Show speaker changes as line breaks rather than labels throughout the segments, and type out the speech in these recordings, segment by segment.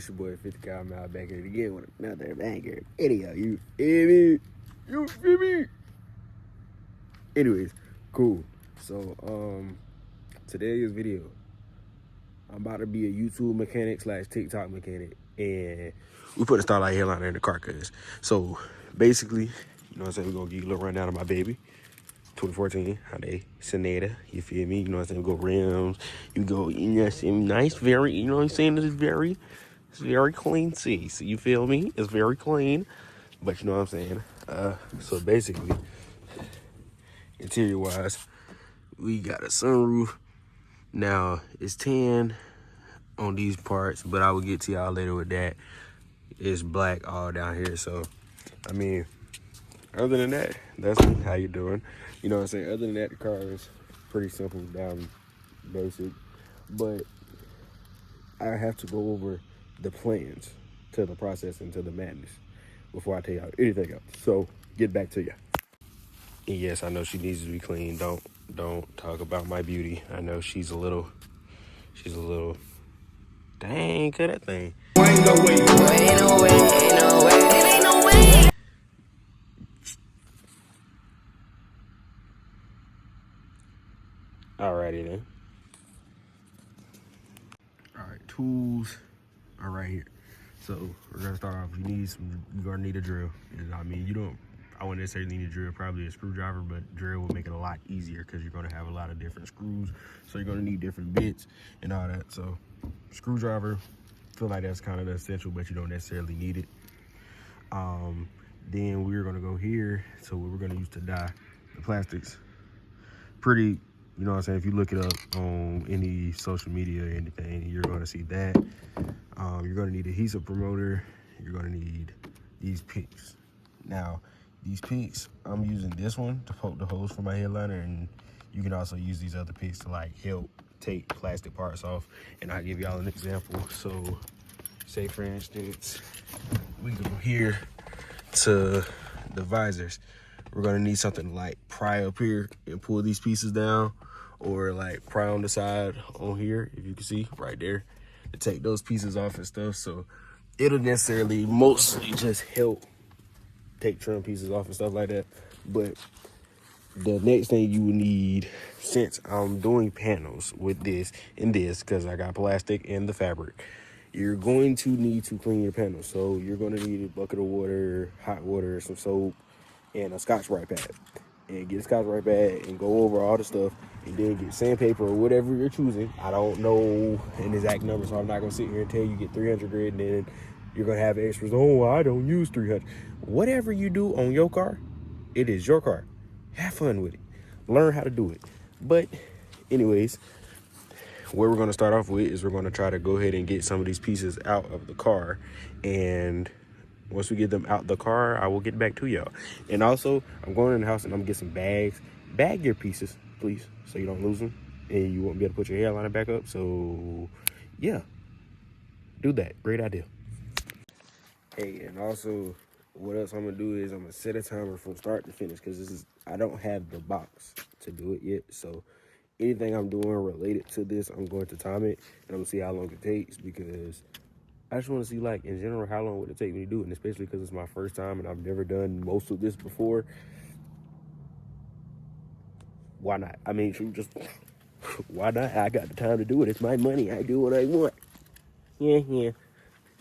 It's your boy 50 Kyle Mile back here again with another banger video. You feel me? You feel me? Anyways, cool. So, today's video, I'm about to be a YouTube mechanic / TikTok mechanic, and we put a Starlight headliner in the car, so basically, you know what I'm saying, we're gonna give you a little rundown of my baby. 2014 Hyundai Sonata, you feel me? You know what I'm saying? Go rims, you go, you know what I'm saying, nice, very, you know what I'm saying? It's very clean seats, you feel me? It's very clean, but you know what I'm saying? So basically, interior wise, we got a sunroof. Now, it's 10 on these parts, but I will get to y'all later with that. It's black all down here, so, I mean, other than that, that's me. How you doing? You know what I'm saying? Other than that, the car is pretty simple, down basic. But I have to go over the plans to the process and to the madness before I tell y'all anything else. So, get back to you. And yes, I know she needs to be clean. Don't talk about my beauty. I know she's a little, dang, cut that thing.
Ain't no way. Ain't no way. Ain't no way. It ain't no way.
Alrighty then. Alright, tools are right here. So we're gonna start off. You're gonna need a drill. I mean, I wouldn't necessarily need a drill, probably a screwdriver, but drill will make it a lot easier because you're gonna have a lot of different screws. So you're gonna need different bits and all that. So screwdriver, feel like that's kind of essential, but you don't necessarily need it. Then we're gonna go here. So what we're gonna use to die the plastics. Pretty, you know what I'm saying? If you look it up on any social media or anything, you're gonna see that. You're gonna need a adhesive promoter. You're gonna need these picks. Now, these picks, I'm using this one to poke the holes for my headliner, and you can also use these other picks to like help take plastic parts off. And I'll give y'all an example. So, say for instance, we go here to the visors. We're gonna need something to like pry up here and pull these pieces down, or like pry on the side on here, if you can see right there, to take those pieces off and stuff. So it'll necessarily mostly just help take trim pieces off and stuff like that. But the next thing you will need, since I'm doing panels with this and this, because I got plastic and the fabric, you're going to need to clean your panels. So you're going to need a bucket of water, hot water, some soap, and a Scotch-Brite pad. And get a Scotch-Brite pad and go over all the stuff, and then get sandpaper or whatever you're choosing. I don't know an exact number, so I'm not gonna sit here and tell you get 300 grit and then you're gonna have extras. Oh, I don't use 300. Whatever you do on your car, it is your car. Have fun with it. Learn how to do it. But anyways, what we're gonna start off with is we're gonna try to go ahead and get some of these pieces out of the car, and once we get them out the car, I will get back to y'all. And also, I'm going in the house and I'm gonna get some bags. Bag your pieces, please, so you don't lose them and you won't be able to put your hairliner back up. So, yeah, do that. Great idea. Hey, and also, what else I'm gonna do is I'm gonna set a timer from start to finish, because I don't have the box to do it yet. So anything I'm doing related to this, I'm going to time it, and I'm gonna see how long it takes, because I just want to see, like, in general, how long would it take me to do it, and especially because it's my first time and I've never done most of this before. Why not? I mean, just why not? I got the time to do it. It's my money. I do what I want. Yeah.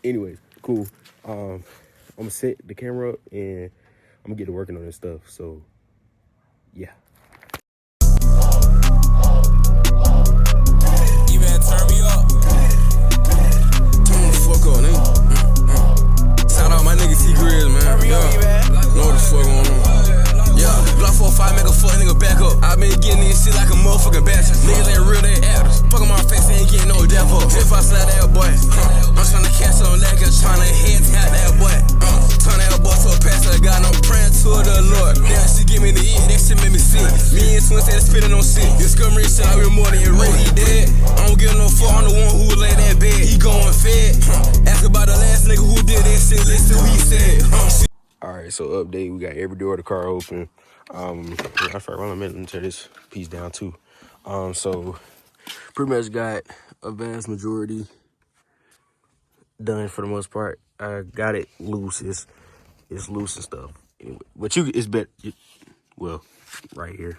Anyways, cool. I'm gonna set the camera up and I'm gonna get to working on this stuff. So, yeah.
You better turn me up. Turn the fuck up, nigga. Shout out my nigga T-Grizz, man. Yeah. Know what the fuck going on. Yeah. Block 4-5, make a fuck nigga back up. I been getting this shit like a motherfucking bastard. Niggas ain't real, they actors. Fuck my face, ain't getting no death up. If I slap that boy, I'm tryna catch on like a tryna head tap that boy. Turn that boy to a pastor, got no praying to the Lord. Now she give me the ear, that shit made me sick. Me and Twin said spitting on shit. Discovery shit, I real more than your ring. He dead. I don't give no fuck, I'm the one who lay that bed. He going fed. Ask about the last nigga who did that shit, listen what he said.
Alright, so update, we got every door of the car open. I forgot, well, I'm gonna tear this piece down too. So pretty much got a vast majority done for the most part. I got it loose. It's loose and stuff. Anyway, but it's better. Well, right here.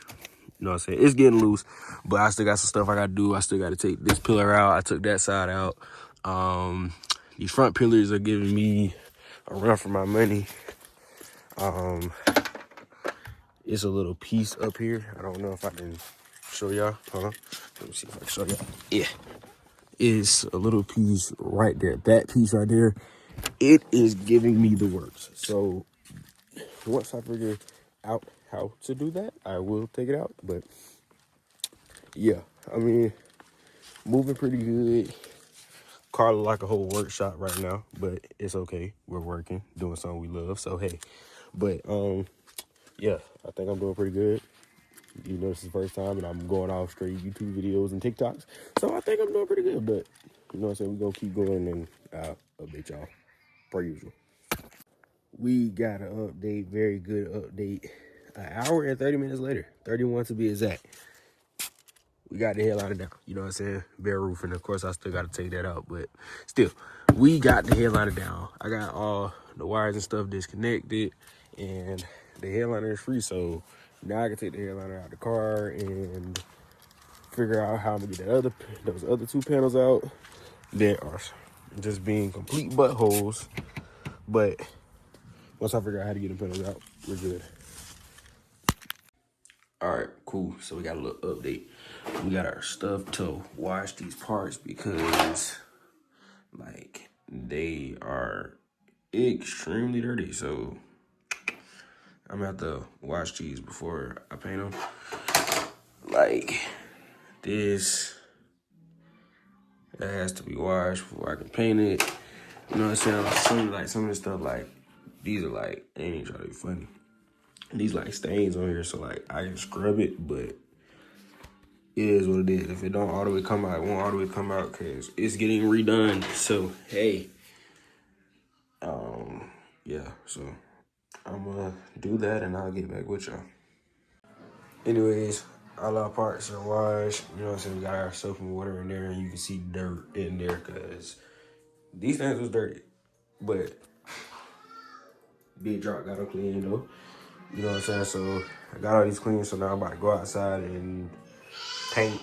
You know what I'm saying? It's getting loose, but I still got some stuff I got to do. I still got to take this pillar out. I took that side out. These front pillars are giving me a run for my money. It's a little piece up here. I don't know if I can show y'all. Hold on. Let me see if I can show y'all. Yeah. It's a little piece right there. That piece right there, it is giving me the works. So once I figure out how to do that, I will take it out. But yeah, I mean, moving pretty good. Car look like a whole workshop right now, but it's okay. We're working, doing something we love. So hey, but yeah, I think I'm doing pretty good. You know, this is the first time, and I'm going off straight YouTube videos and TikToks. So I think I'm doing pretty good. But you know what I'm saying? We're gonna keep going, and I'll update y'all per usual. We got an update, very good update. An hour and 30 minutes later, 31 to be exact. We got the headliner down, you know what I'm saying? Bare roof, and of course I still got to take that out, but still, we got the headliner down. I got all the wires and stuff disconnected, and the headliner is free, so now I can take the headliner out of the car and figure out how I'm gonna get those other two panels out that are just being complete buttholes. But once I figure out how to get the panels out, we're good. All right, cool. So we got a little update. We got our stuff to wash these parts because, like, they are extremely dirty. So I'm gonna have to wash these before I paint them. Like this, that has to be washed before I can paint it. You know what I'm saying? Some of this stuff, like, these are like, I ain't trying to be funny. These like stains on here, so like I can scrub it, but it is what it is. If it don't all the way come out, it won't all the way come out because it's getting redone. So hey, yeah. So I'm gonna do that and I'll get back with y'all. Anyways, all our parts are washed. You know what I'm saying? We got our soap and water in there, and you can see dirt in there because these things was dirty, but big drop got them clean though. You know what I'm saying? So I got all these clean, so now I'm about to go outside and paint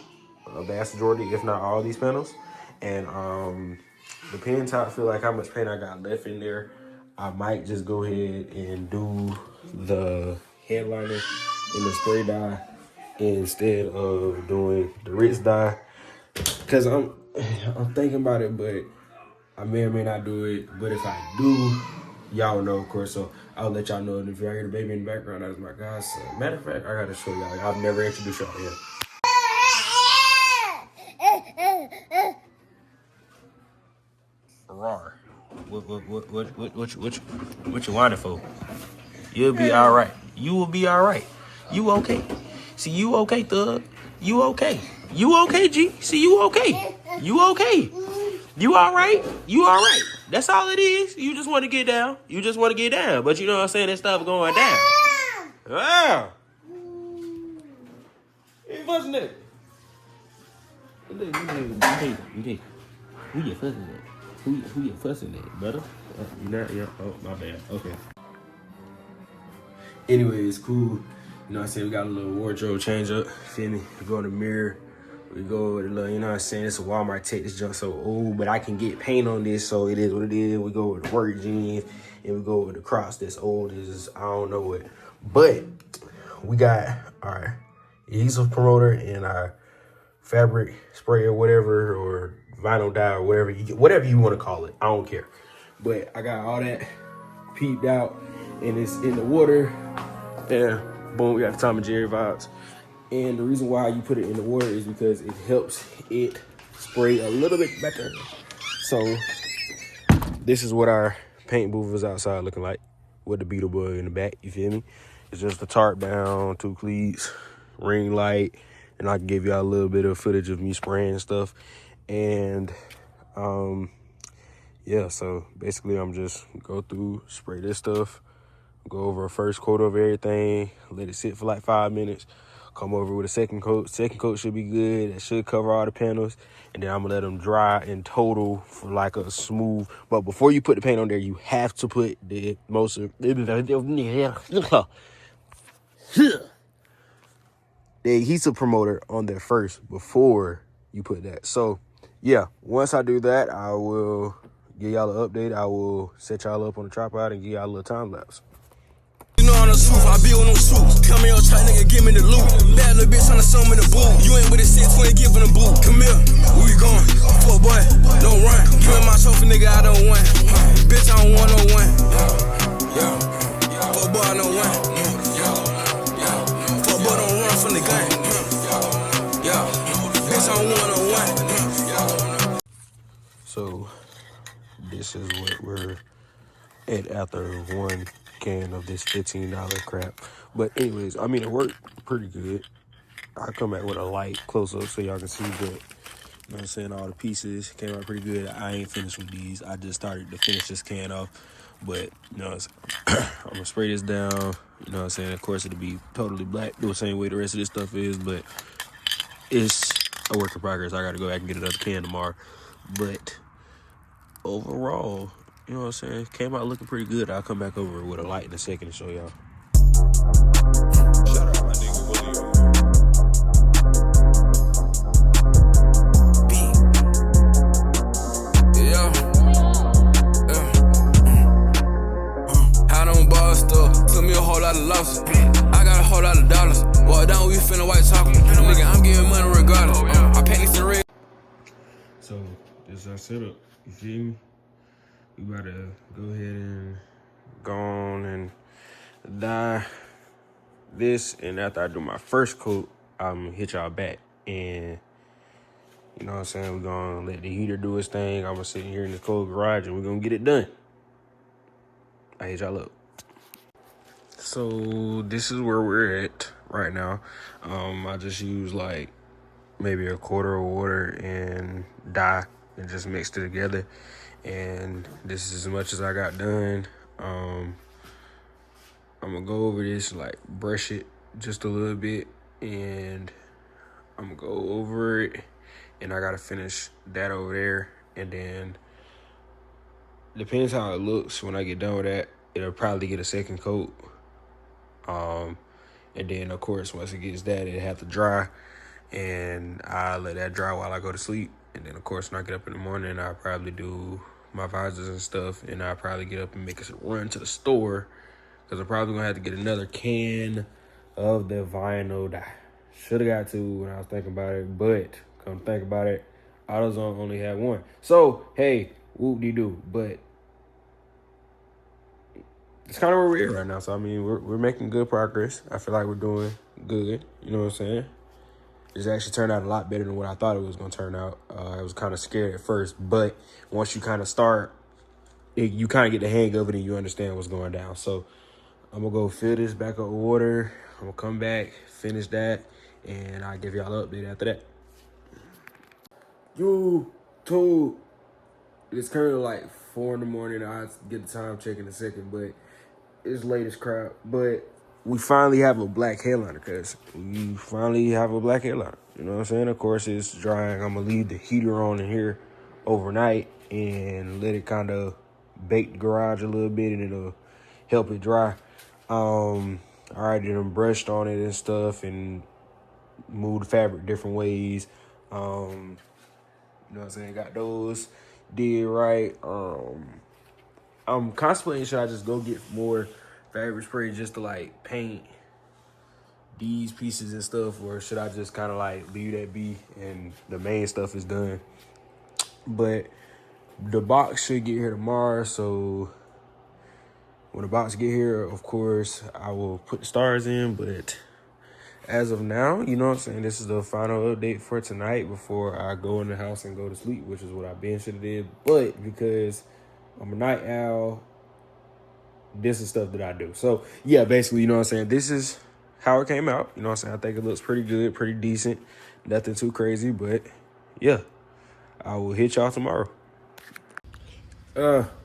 a vast majority, if not all, these panels. And depends how I feel like how much paint I got left in there. I might just go ahead and do the headliner in the spray dye instead of doing the Ritz dye. Cause I'm thinking about it, but I may or may not do it. But if I do, y'all know, of course. So I'll let y'all know. And if y'all hear the baby in the background, that is my godson. Matter of fact, I gotta show y'all. I've never introduced y'all yet. Rar. What you whining for? You'll be all right. You will be all right. You okay? See, you okay, thug? You okay? You okay, G? See, you okay? You okay? You all right? You all right? That's all it is. You just want to get down. You just want to get down. But you know what I'm saying? That stuff going down. Ah. Ain't fussing at. Who you fussing at? Who you fussing at, brother? You not? Yeah. Oh, my bad. Okay. Anyways, cool. You know what I'm saying? We got a little wardrobe change up. Feel me? We go in the mirror. We go with a little, you know what I'm saying? It's a Walmart take this junk so old, but I can get paint on this, so it is what it is. We go with the work jeans and we go with the Crocs that's old as I don't know what. But we got our adhesive promoter and our fabric spray or whatever, or vinyl dye or whatever you want to call it. I don't care. But I got all that peeped out and it's in the water. Yeah, boom, we got the Tom and Jerry vibes. And the reason why you put it in the water is because it helps it spray a little bit better. So this is what our paint booth is outside looking like with the beetle bug in the back, you feel me? It's just a tarp down, 2 cleats, ring light, and I can give y'all a little bit of footage of me spraying stuff. And yeah, so basically I'm just go through, spray this stuff, go over a first coat of everything, let it sit for like 5 minutes, come over with a second coat. Second coat should be good. It should cover all the panels. And then I'm going to let them dry in total for like a smooth. But before you put the paint on there, you have to put the adhesive promoter on there first before you put that. So, yeah, once I do that, I will give y'all an update. I will set y'all up on the tripod and give y'all a little time lapse.
You know I'm the truth, I be on them shoes. Come here, try nigga, give me the loot. Bad little bitch tryna show me the boo. You ain't with a 620, giving a boo. Come here, where we going? Fuck boy, don't run. Give me my trophy, nigga, I don't want. Bitch, I don't want no one. Yeah, fuck boy, I don't want. Fuck boy, don't run from the gun. Yeah, bitch, I don't want no one.
So, this is what we're at after one can of this $15 crap. But anyways, I mean, it worked pretty good. I come back with a light close up so y'all can see, but you know what I'm saying, all the pieces came out pretty good. I ain't finished with these. I just started to finish this can off, but you know, I'm gonna spray this down. You know what I'm saying? Of course, it'll be totally black the same way the rest of this stuff is, but it's a work in progress. I gotta go back and get another can tomorrow. But overall, you know what I'm saying, came out looking pretty good. I'll come back over with a light in a second to show y'all.
Shout out my nigga Willie. I don't boss though, took me a whole lot of losses. I got a whole lot of dollars. Walk down, we finna white talking. Nigga, I'm getting money regardless. I paint this in red.
So, this is our setup. You feel me? We about to go ahead and go on and dye this. And after I do my first coat, I'm gonna hit y'all back. And you know what I'm saying? We're gonna let the heater do its thing. I'm gonna sit here in the cold garage and we're gonna get it done. I hit y'all up. So this is where we're at right now. I just used like maybe a quarter of water and dye and just mixed it together. And this is as much as I got done. I'm gonna go over this, like brush it just a little bit, and I'm gonna go over it, and I gotta finish that over there. And then depends how it looks when I get done with that, it'll probably get a second coat. And then of course once it gets that, it'll have to dry, and I let that dry while I go to sleep. And then of course when I get up in the morning, I'll probably do my visors and stuff, and I'll probably get up and make a run to the store, because I'm probably gonna have to get another can of the vinyl dye. Should have got two when I was thinking about it, but come think about it, AutoZone only had one. So hey, whoop-de-doo. But it's kind of where we're at right now. So I mean, we're making good progress. I feel like we're doing good. You know what I'm saying? It's actually turned out a lot better than what I thought it was going to turn out. I was kind of scared at first, but once you kind of start, you kind of get the hang of it and you understand what's going down. So I'm going to go fill this back up with water. I'm going to come back, finish that, and I'll give y'all an update after that. YouTube. It's currently like 4 in the morning. I'll get the time check in a second, but it's late as crap. But we finally have a black headliner, cuz we finally have a black headliner. You know what I'm saying? Of course, it's drying. I'm going to leave the heater on in here overnight and let it kind of bake the garage a little bit, and it'll help it dry. I already done brushed on it and stuff and moved the fabric different ways. You know what I'm saying? Got those did right. I'm contemplating, should I just go get more fabric spray just to like paint these pieces and stuff, or should I just kind of like leave that be and the main stuff is done? But the box should get here tomorrow, so when the box get here, of course I will put the stars in. But as of now, you know what I'm saying, this is the final update for tonight before I go in the house and go to sleep, which is what I been should have did. But because I'm a night owl, this is stuff that I do. So yeah, basically, you know what I'm saying, this is how it came out. You know what I'm saying? I think it looks pretty good, pretty decent. Nothing too crazy, but yeah, I will hit y'all tomorrow.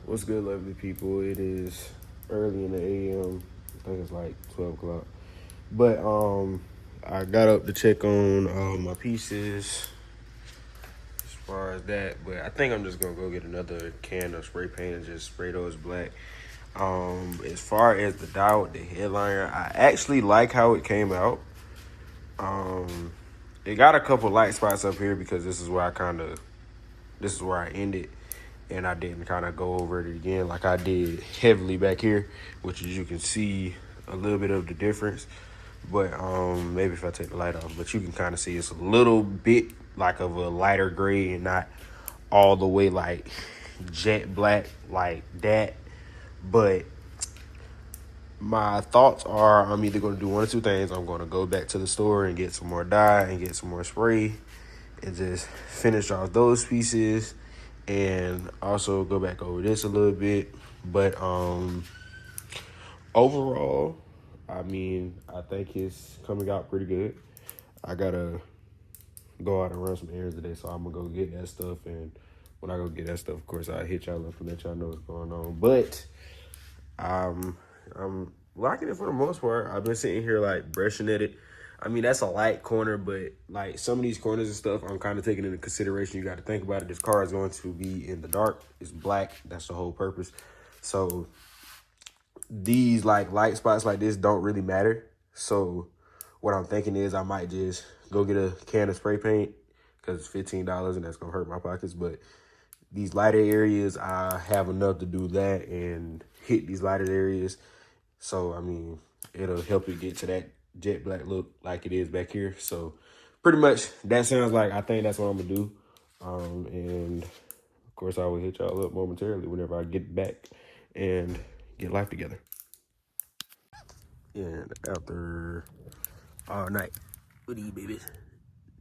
What's good, lovely people? It is early in the AM. I think it's like 12 o'clock. But I got up to check on my pieces as far as that, but I think I'm just gonna go get another can of spray paint and just spray those black. As far as the dye with the headliner, I actually like how it came out. It got a couple light spots up here because this is where I ended, and I didn't kind of go over it again like I did heavily back here, which is you can see a little bit of the difference. But maybe if I take the light off, but you can kind of see it's a little bit like of a lighter gray and not all the way like jet black like that. But my thoughts are I'm either going to do one or two things. I'm going to go back to the store and get some more dye and get some more spray and just finish off those pieces and also go back over this a little bit. But overall, I mean, I think it's coming out pretty good. I gotta go out and run some errands today, so I'm gonna go get that stuff. And when I go get that stuff, of course, I'll hit y'all up and let y'all know what's going on. But I'm liking it for the most part. I've been sitting here like brushing at it. I mean, that's a light corner, but like some of these corners and stuff, I'm kind of taking into consideration. You got to think about it. This car is going to be in the dark. It's black. That's the whole purpose. So these like light spots like this don't really matter. So what I'm thinking is I might just go get a can of spray paint because it's $15 and that's gonna hurt my pockets. But these lighter areas, I have enough to do that and hit these lighter areas. So I mean, it'll help it get to that jet black look like it is back here. So pretty much that sounds like I think that's what I'm gonna do. And of course I will hit y'all up momentarily whenever I get back and get life together. And after all night with these babies,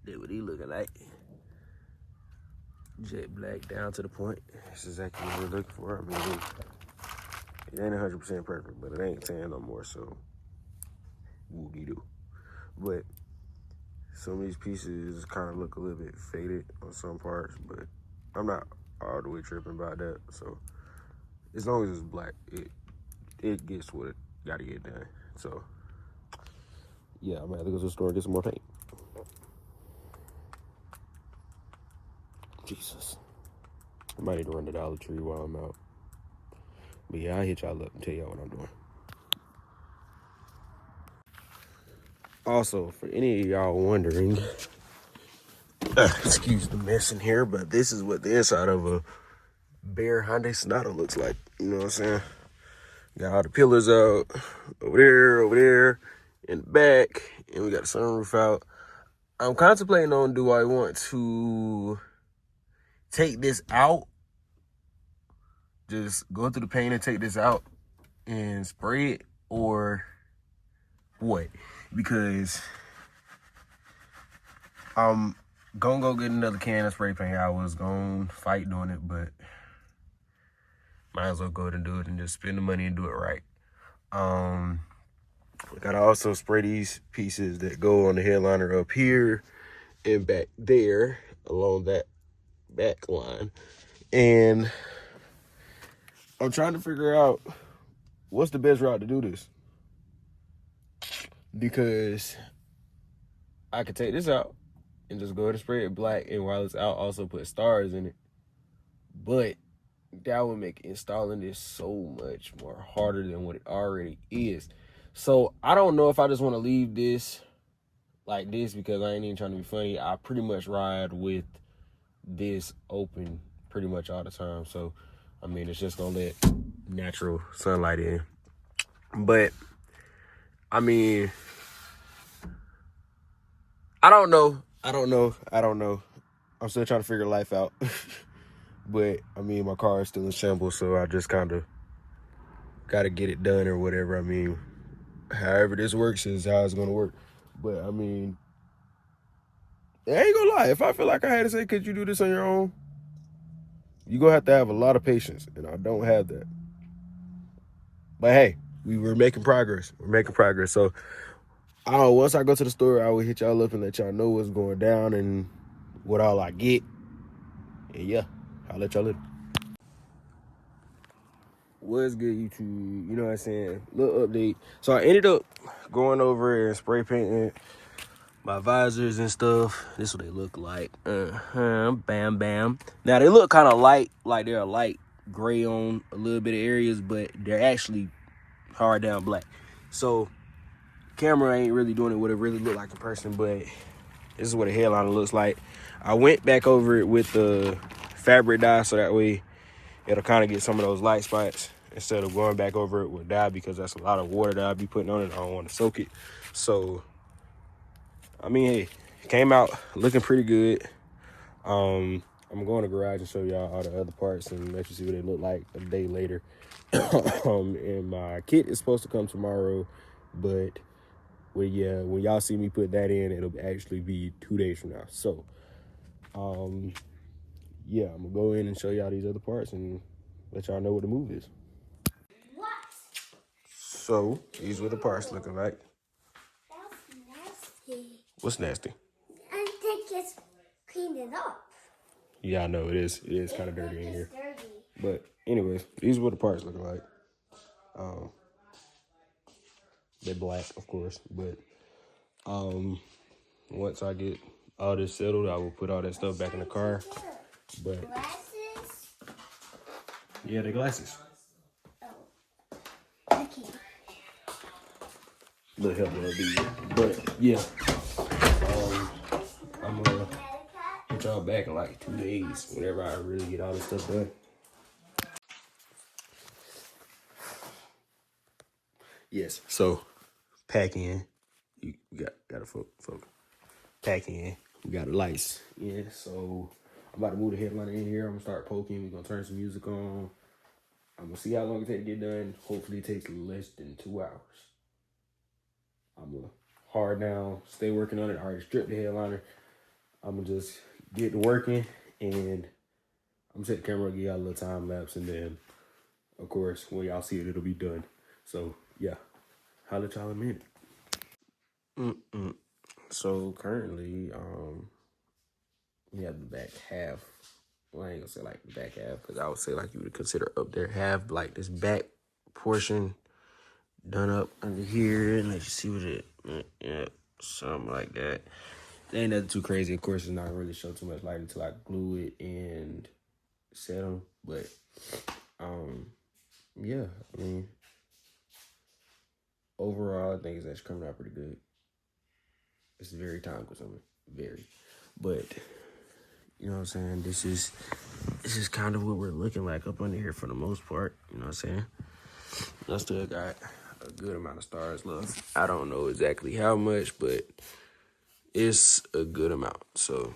that's what he looking like. Jet black down to the point. That's exactly what we're looking for. I mean, it ain't 100% perfect, but it ain't tan no more, so whoop-de-doo. But some of these pieces kind of look a little bit faded on some parts, but I'm not all the way tripping about that. So as long as it's black, it gets what it got to get done. So yeah, I'm gonna have to go to the store and get some more paint. Jesus, I might need to run to Dollar Tree while I'm out. But yeah, I'll hit y'all up and tell y'all what I'm doing. Also, for any of y'all wondering, excuse the mess in here, but this is what the inside of a bare Hyundai Sonata looks like. You know what I'm saying? Got all the pillars out over there, in the back, and we got the sunroof out. I'm contemplating on, do I want to take this out, just go through the paint and take this out and spray it, or what? Because I'm gonna go get another can of spray paint. I was gonna fight doing it, but might as well go ahead and do it and just spend the money and do it right. We gotta also spray these pieces that go on the headliner up here and back there along that back line. And I'm trying to figure out what's the best route to do this. Because I could take this out and just go ahead and spray it black, and while it's out, also put stars in it. But that would make installing this so much more harder than what it already is. So I don't know if I just want to leave this like this because I ain't even trying to be funny. I pretty much ride with this open pretty much all the time. So, I mean, it's just going to let natural sunlight in. But, I mean, I don't know. I'm still trying to figure life out. But, I mean, my car is still in shambles, so I just kind of got to get it done or whatever. I mean, however this works is how it's going to work. But, I mean, I ain't gonna lie. If I feel like I had to say, could you do this on your own? You're going to have a lot of patience, and I don't have that. But, hey, we're making progress. So, once I go to the store, I will hit y'all up and let y'all know what's going down and what all I get. And, yeah, I'll let y'all live. What's good, YouTube? You know what I'm saying? Little update. So I ended up going over and spray painting my visors and stuff. This is what they look like. Bam, bam. Now they look kind of light, like they're a light gray on a little bit of areas, but they're actually hard down black. So camera ain't really doing it what it really look like in person, but this is what a headliner looks like. I went back over it with the fabric dye so that way it'll kind of get some of those light spots instead of going back over it with dye, because that's a lot of water that I'll be putting on it. I don't want to soak it. So, I mean, hey, it came out looking pretty good. I'm gonna go in the garage and show y'all all the other parts and let you see what they look like a day later. And my kit is supposed to come tomorrow, but when y'all see me put that in, it'll actually be 2 days from now. So, yeah, I'm gonna go in and show y'all these other parts and let y'all know what the move is.
What?
So, these what the parts looking like.
That's nasty.
What's nasty?
I think it's cleaned it up.
Yeah, I know it is. It is kind of dirty in here.
Dirty.
But anyways, these are what the parts looking like. They're black, of course. But once I get all this settled, I will put all that stuff back in the car. But
Glasses?
yeah, the glasses.
Okay.
Little help will be. But yeah, I'm gonna hit y'all back in like 2 days whenever I really get all this stuff done. Yes. So pack in. You got to focus. Pack in. We got the lights. Yeah. So I'm about to move the headliner in here. I'm gonna start poking. We're gonna turn some music on. I'm gonna see how long it takes to get done. Hopefully it takes less than 2 hours. I'm gonna hard down, stay working on it. I already stripped the headliner. I'm gonna just get to working, and I'm gonna set the camera, give y'all a little time lapse, and then of course when y'all see it, it'll be done. So yeah, holla at y'all in a minute. So currently, we have the back half. Well, I ain't gonna say like the back half, because I would say like you would consider up there half, like this back portion done up under here. And let you see what it, yeah, something like that. It ain't nothing too crazy. Of course, it's not gonna really show too much light until I glue it and set them. But yeah, I mean, overall, I think it's actually coming out pretty good. It's very time consuming, very, but you know what I'm saying. This is kind of what we're looking like up under here for the most part. You know what I'm saying. I still got a good amount of stars left. I don't know exactly how much, but it's a good amount. So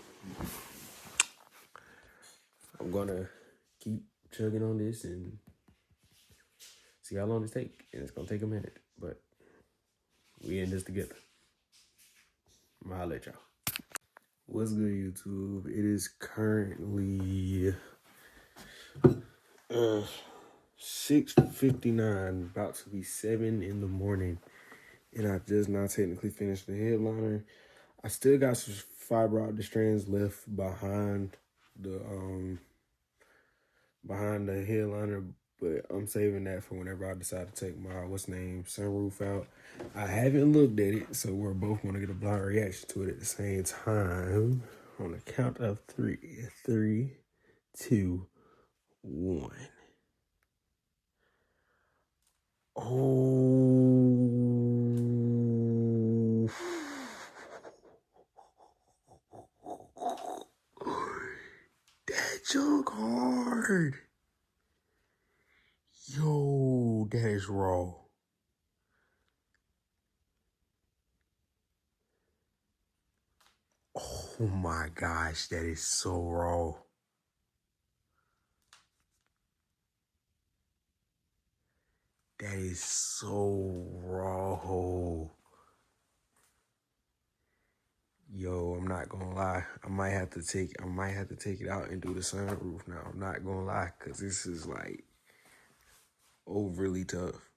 I'm gonna keep chugging on this and see how long this takes. And it's gonna take a minute, but we in this together. I'm gonna holler at y'all. What's good, YouTube? It is currently 6:59, about to be 7 in the morning, and I just now technically finished the headliner. I still got some fiber optic strands left behind the headliner, but I'm saving that for whenever I decide to take my sunroof out. I haven't looked at it, so we're both gonna get a blind reaction to it at the same time. On the count of 3, 3, 2, 1. Oh, that junk hard. Yo, that is raw. Oh my gosh, that is so raw. That is so raw. Yo, I'm not gonna lie. I might have to take it out and do the sunroof now. I'm not gonna lie, cause this is like overly tough.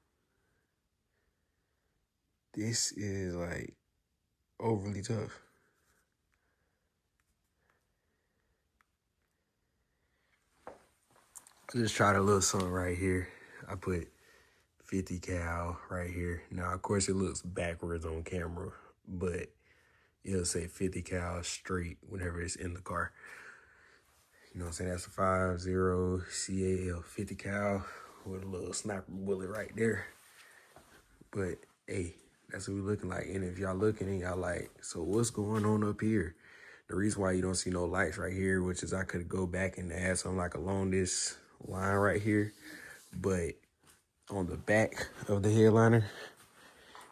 This is like overly tough. I just tried a little something right here. I put 50 cal right here. Now, of course, it looks backwards on camera, but it'll say 50 cal straight whenever it's in the car. You know what I'm saying? That's a 50 CAL 50 cal with a little sniper bullet right there. But hey, that's what we looking like. And if y'all looking and y'all like, so what's going on up here? The reason why you don't see no lights right here, which is I could go back and add something like along this line right here, but on the back of the headliner,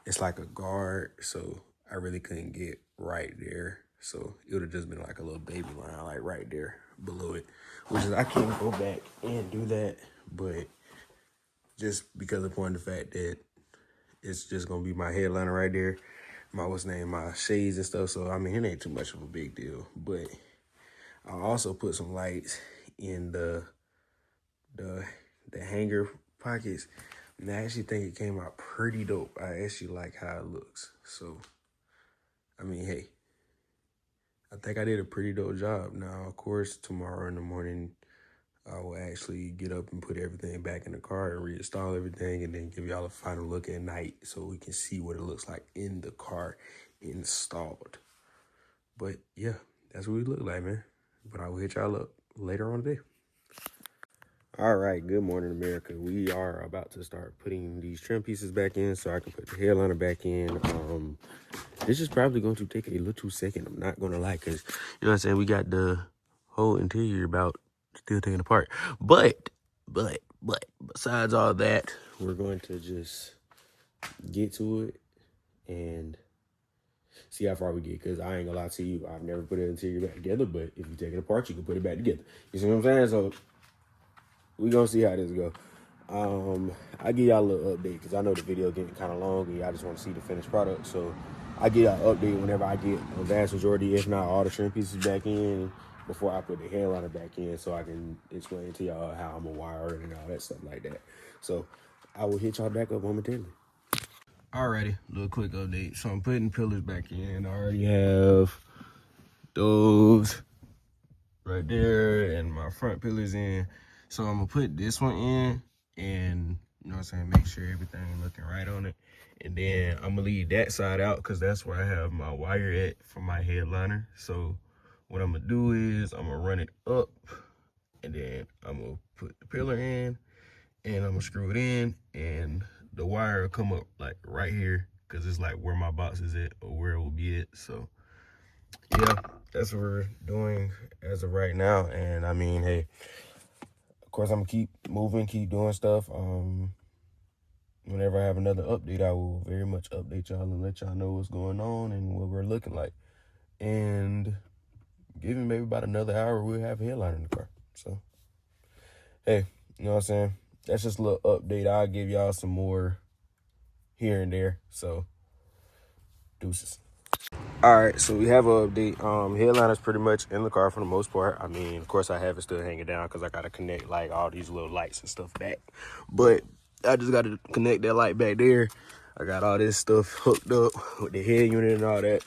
it's like a guard, so I really couldn't get right there. So it would have just been like a little baby line, like right there below it, which is I can't go back and do that, but just because of the point of the fact that it's just gonna be my headliner right there, my shades and stuff. So I mean, it ain't too much of a big deal. But I also put some lights in the hanger pockets, and I actually think it came out pretty dope. I actually like how it looks. So I mean, hey, I think I did a pretty dope job. Now, of course, tomorrow in the morning, I will actually get up and put everything back in the car and reinstall everything and then give y'all a final look at night so we can see what it looks like in the car installed. But yeah, that's what we look like, man. But I will hit y'all up later on today. All right, good morning, America. We are about to start putting these trim pieces back in so I can put the headliner back in. This is probably going to take a little second. I'm not going to lie, because, you know what I'm saying, we got the whole interior about still taking apart. But, besides all that, we're going to just get to it and see how far we get, because I ain't gonna lie to you, I've never put an interior back together, but if you take it apart, you can put it back together. You see what I'm saying? So we gonna see how this go. I give y'all a little update because I know the video getting kind of long and y'all just want to see the finished product. So I give y'all an update whenever I get a vast majority, if not all, the trim pieces back in before I put the headliner back in, so I can explain to y'all how I'm gonna wire it and all that stuff like that. So I will hit y'all back up momentarily. Alrighty, little quick update. So I'm putting pillars back in. I already have those right there and my front pillars in. So I'm gonna put this one in and, you know what I'm saying, make sure everything looking right on it. And then I'm gonna leave that side out because that's where I have my wire at for my headliner. So what I'm gonna do is I'm gonna run it up and then I'm gonna put the pillar in and I'm gonna screw it in, and the wire will come up like right here because it's like where my box is at or where it will be at. So yeah, that's what we're doing as of right now. And I mean, hey, of course I'm gonna keep moving, keep doing stuff. Whenever I have another update, I will very much update y'all and let y'all know what's going on and what we're looking like. And given maybe about another hour, we'll have a headliner in the car. So hey, you know what I'm saying? That's just a little update. I'll give y'all some more here and there. So deuces. All right, so we have an update. Headliner's pretty much in the car for the most part. I mean, of course, I have it still hanging down because I got to connect like all these little lights and stuff back. But I just got to connect that light back there. I got all this stuff hooked up with the head unit and all that.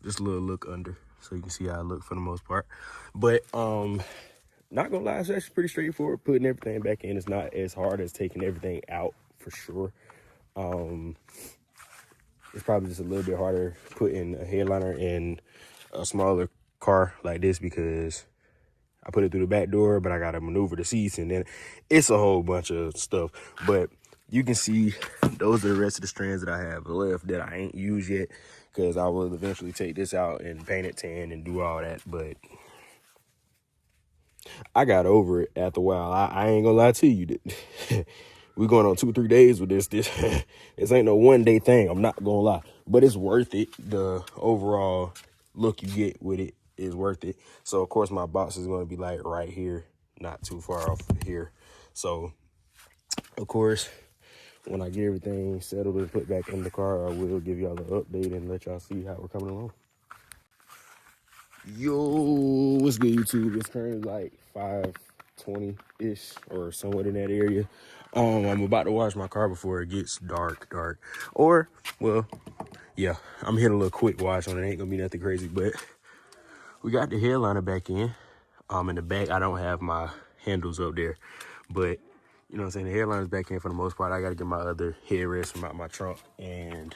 Just a little look under so you can see how I look for the most part. But not gonna lie, it's actually pretty straightforward. Putting everything back in is not as hard as taking everything out, for sure. It's probably just a little bit harder putting a headliner in a smaller car like this because I put it through the back door, but I gotta maneuver the seats, and then it's a whole bunch of stuff. But you can see those are the rest of the strands that I have left that I ain't used yet, because I will eventually take this out and paint it tan and do all that. But I got over it after a while. I ain't gonna lie to you. We going on 2-3 days with this. This ain't no 1 day thing. I'm not gonna lie, but it's worth it. The overall look you get with it is worth it. So of course my box is gonna be like right here, not too far off here. So of course, when I get everything settled and put back in the car, I will give y'all an update and let y'all see how we're coming along. Yo, what's good, YouTube? It's currently like 5:20-ish or somewhat in that area. I'm about to wash my car before it gets dark. Or, well, yeah, I'm hitting a little quick wash on it. Ain't gonna be nothing crazy, but we got the headliner back in. In the back, I don't have my handles up there, but you know what I'm saying, the headliner's back in for the most part. I gotta get my other headrest from out my trunk, and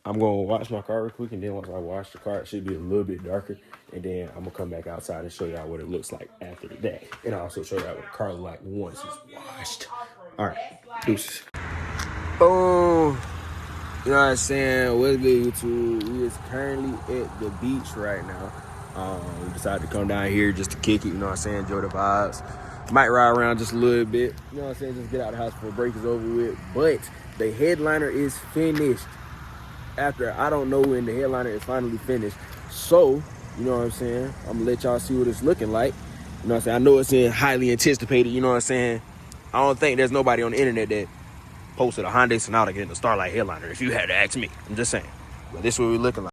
I'm gonna wash my car real quick, and then once I wash the car, it should be a little bit darker. And then I'm gonna come back outside and show y'all what it looks like after that. And I'll also show y'all what the car looks like once it's washed. All right, deuces. Boom. You know what I'm saying? What's good, YouTube? We is currently at the beach right now. We decided to come down here just to kick it, you know what I'm saying? Enjoy the vibes. Might ride around just a little bit, you know what I'm saying? Just get out of the house before break is over with. But the headliner is finished. After I don't know when the headliner is finally finished. So, you know what I'm saying? I'm gonna let y'all see what it's looking like. You know what I'm saying? I know it's in highly anticipated, you know what I'm saying? I don't think there's nobody on the internet that posted a Hyundai Sonata getting a Starlight headliner, if you had to ask me. I'm just saying. But this is what we're looking like.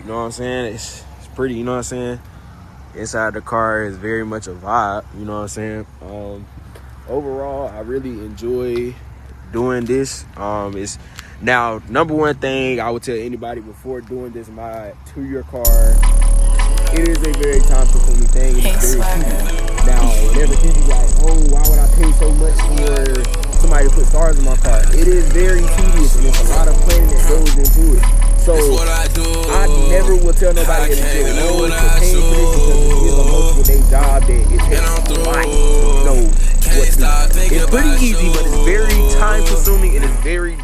You know what I'm saying? It's pretty, you know what I'm saying? Inside the car is very much a vibe, you know what I'm saying? Overall, I really enjoy doing this. It's now, number one thing I would tell anybody before doing this mod to your car, it is a very time consuming thing. It's very tedious. Now, whenever people like, oh, why would I pay so much for somebody to put stars in my car? It is very tedious, and there's a lot of planning that goes into it. So I never will tell nobody that it's no for paying for this because it's a multiple day job that it takes a lot to know what to do. It's pretty easy, but it's very time consuming and it's very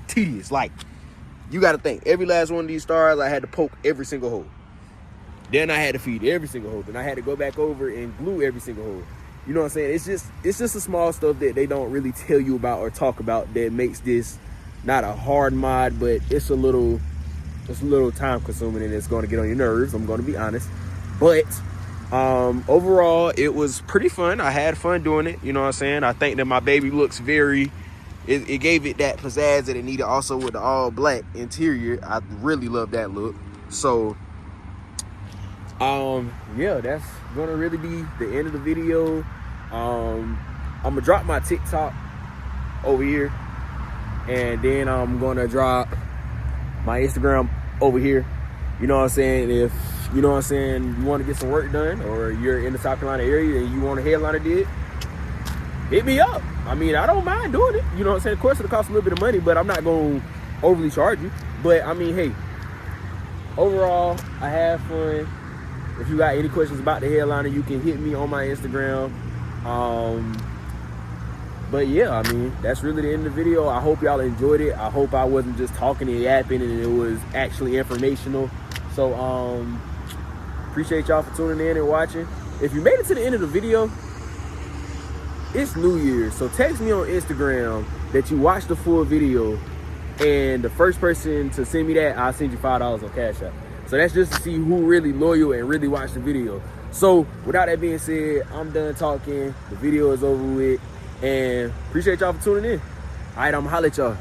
tedious. Like, you got to think, every last one of these stars, I had to poke every single hole. Then I had to feed every single hole. Then I had to go back over and glue every single hole. You know what I'm saying? It's just the small stuff that they don't really tell you about or talk about that makes this not a hard mod, but it's a little time consuming and it's going to get on your nerves. I'm going to be honest. But overall, it was pretty fun. I had fun doing it. You know what I'm saying? I think that my baby looks it gave it that pizzazz that it needed, also with the all black interior. I really love that look. So yeah, that's gonna really be the end of the video. I'm gonna drop my TikTok over here, and then I'm gonna drop my Instagram over here. You know what I'm saying? If you know what I'm saying, you want to get some work done, or you're in the South Carolina area and you want a headliner did, hit me up. I mean, I don't mind doing it. You know what I'm saying? Of course, it'll cost a little bit of money, but I'm not gonna overly charge you. But I mean, hey, overall, I had fun. If you got any questions about the headliner, you can hit me on my Instagram. But yeah, I mean, that's really the end of the video. I hope y'all enjoyed it. I hope I wasn't just talking and yapping and it was actually informational. So appreciate y'all for tuning in and watching. If you made it to the end of the video, it's New Year's. So text me on Instagram that you watched the full video, and the first person to send me that, I'll send you $5 on Cash App. So that's just to see who really loyal and really watched the video. So without that being said, I'm done talking. The video is over with. And appreciate y'all for tuning in. All right, I'm gonna holler at y'all.